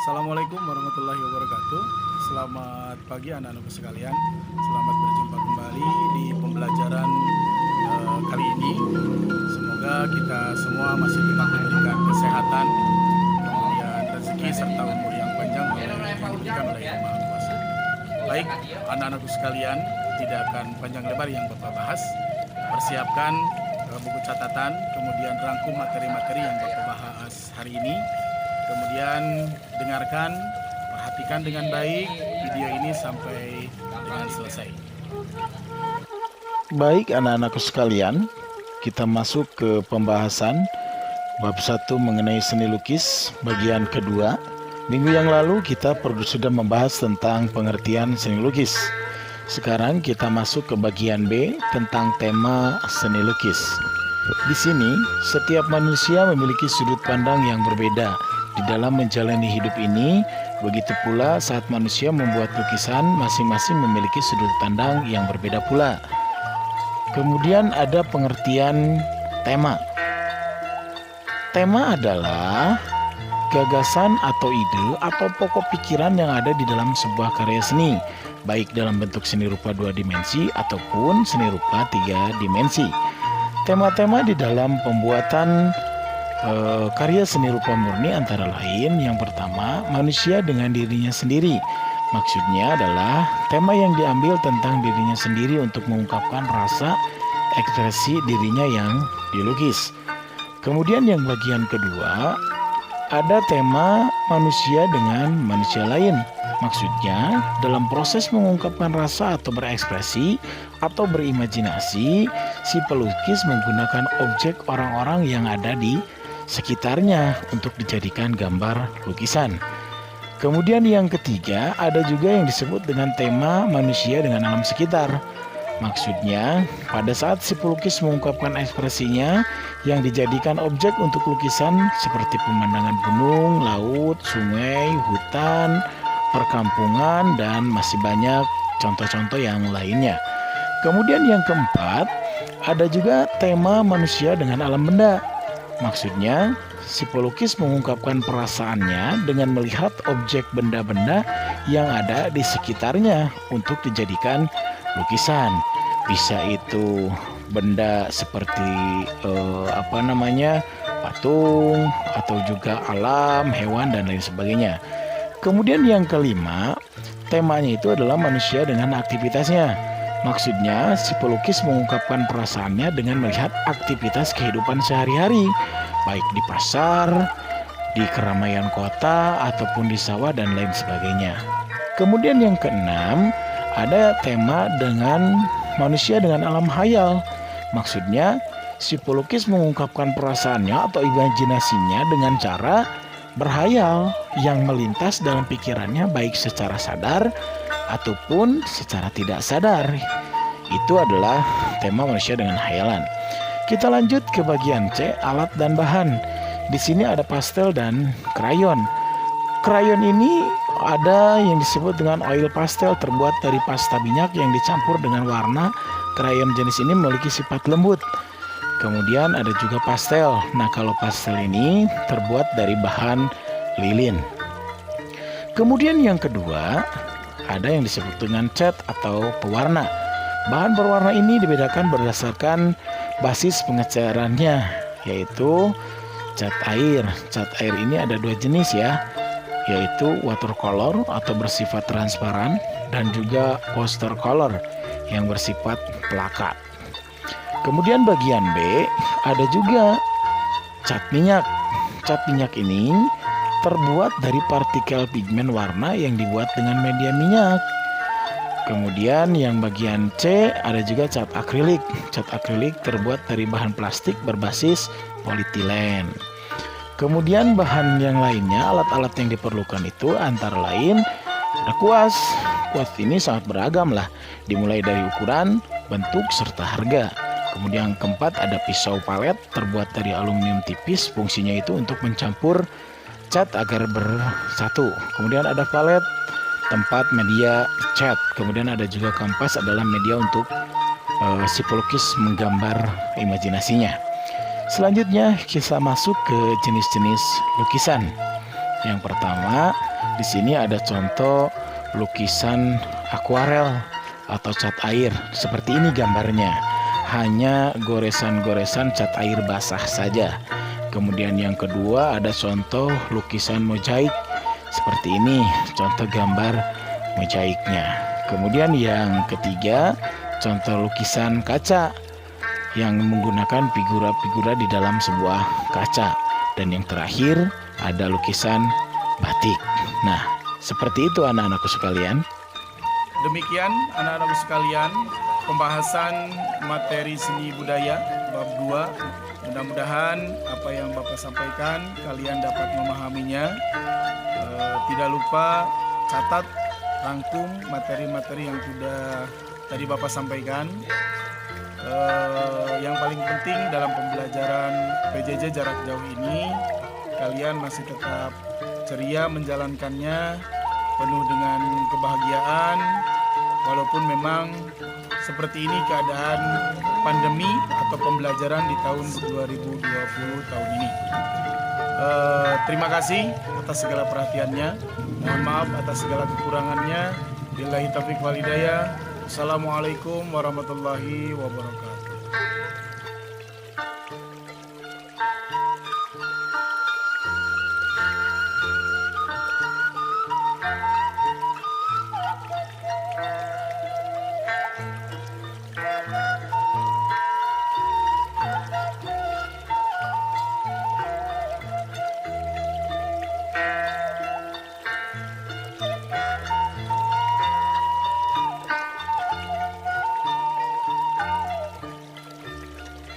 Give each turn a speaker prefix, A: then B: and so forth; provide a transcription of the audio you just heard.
A: Assalamualaikum warahmatullahi wabarakatuh. Selamat pagi anak-anakku sekalian. Selamat berjumpa kembali di pembelajaran kali ini. Semoga kita semua masih tetap diberikan kesehatan, kemudian rezeki serta umur yang panjang yang diberikan oleh Yang Maha Kuasa. Baik, anak-anakku sekalian, tidak akan panjang lebar yang Bapak bahas. Persiapkan buku catatan, kemudian rangkum materi-materi yang Bapak bahas hari ini. Kemudian dengarkan, perhatikan dengan baik video ini sampai dengan selesai.
B: Baik anak-anakku sekalian, kita masuk ke pembahasan bab 1 mengenai seni lukis bagian kedua. Minggu yang lalu kita sudah membahas tentang pengertian seni lukis. Sekarang kita masuk ke bagian B tentang tema seni lukis. Di sini setiap manusia memiliki sudut pandang yang berbeda di dalam menjalani hidup ini. Begitu pula saat manusia membuat lukisan, masing-masing memiliki sudut pandang yang berbeda pula. Kemudian ada pengertian tema. Tema adalah gagasan atau ide atau pokok pikiran yang ada di dalam sebuah karya seni, baik dalam bentuk seni rupa 2 dimensi ataupun seni rupa 3 dimensi. Tema-tema di dalam pembuatan karya seni rupa murni antara lain, yang pertama, manusia dengan dirinya sendiri. Maksudnya adalah tema yang diambil tentang dirinya sendiri untuk mengungkapkan rasa ekspresi dirinya yang dilukis. Kemudian yang bagian kedua, ada tema manusia dengan manusia lain. Maksudnya dalam proses mengungkapkan rasa atau berekspresi atau berimajinasi, si pelukis menggunakan objek orang-orang yang ada di sekitarnya untuk dijadikan gambar lukisan. Kemudian yang ketiga, ada juga yang disebut dengan tema manusia dengan alam sekitar. Maksudnya pada saat si pelukis mengungkapkan ekspresinya yang dijadikan objek untuk lukisan seperti pemandangan gunung, laut, sungai, hutan, perkampungan, dan masih banyak contoh-contoh yang lainnya. Kemudian yang keempat, ada juga tema manusia dengan alam benda. Maksudnya, si pelukis mengungkapkan perasaannya dengan melihat objek benda-benda yang ada di sekitarnya untuk dijadikan lukisan. Bisa itu benda seperti patung, atau juga alam, hewan, dan lain sebagainya. Kemudian yang kelima, temanya itu adalah manusia dengan aktivitasnya. Maksudnya, si pelukis mengungkapkan perasaannya dengan melihat aktivitas kehidupan sehari-hari, baik di pasar, di keramaian kota, ataupun di sawah, dan lain sebagainya. Kemudian yang keenam, ada tema dengan manusia dengan alam hayal. Maksudnya, si pelukis mengungkapkan perasaannya atau imajinasinya dengan cara berhayal yang melintas dalam pikirannya, baik secara sadar ataupun secara tidak sadar. Itu adalah tema manusia dengan hayalan. Kita lanjut ke bagian C, alat dan bahan. Di sini ada pastel dan krayon. Krayon ini ada yang disebut dengan oil pastel, terbuat dari pasta minyak yang dicampur dengan warna. Krayon jenis ini memiliki sifat lembut. Kemudian ada juga pastel. Nah, kalau pastel ini terbuat dari bahan lilin. Kemudian yang kedua, ada yang disebut dengan cat atau pewarna. Bahan berwarna ini dibedakan berdasarkan basis pengecarannya, yaitu cat air. Cat air ini ada 2 jenis ya, yaitu watercolor atau bersifat transparan, dan juga poster color yang bersifat pelakat. Kemudian bagian B, ada juga cat minyak. Cat minyak ini terbuat dari partikel pigmen warna yang dibuat dengan media minyak. Kemudian yang bagian C, ada juga cat akrilik. Cat akrilik terbuat dari bahan plastik berbasis polietilen. Kemudian bahan yang lainnya, alat-alat yang diperlukan itu antara lain ada kuas. Kuas ini sangat beragam lah, dimulai dari ukuran, bentuk, serta harga. Kemudian yang keempat, ada pisau palet terbuat dari aluminium tipis. Fungsinya itu untuk mencampur cat agar bersatu. Kemudian ada palet, tempat media cat. Kemudian ada juga kanvas, adalah media untuk si pelukis menggambar imajinasinya. Selanjutnya kita masuk ke jenis-jenis lukisan. Yang pertama Di sini ada contoh lukisan akuarel atau cat air. Seperti ini gambarnya. Hanya goresan-goresan cat air basah saja. Kemudian yang kedua ada contoh lukisan mozaik. Seperti ini contoh gambar mozaiknya. Kemudian yang ketiga contoh lukisan kaca yang menggunakan figura-figura di dalam sebuah kaca. Dan yang terakhir ada lukisan batik. Nah, seperti itu anak-anakku sekalian.
A: Demikian anak-anakku sekalian, pembahasan materi seni budaya bab 2. Mudah-mudahan apa yang Bapak sampaikan kalian dapat memahaminya. Tidak lupa catat, rangkum materi-materi yang sudah tadi Bapak sampaikan. Yang paling penting dalam pembelajaran PJJ jarak jauh ini, kalian masih tetap ceria menjalankannya penuh dengan kebahagiaan, walaupun memang seperti ini keadaan pandemi atau pembelajaran di tahun 2020 tahun ini. Terima kasih atas segala perhatiannya. Mohon maaf atas segala kekurangannya. Billahi taufiq wal hidayah. Assalamualaikum warahmatullahi wabarakatuh.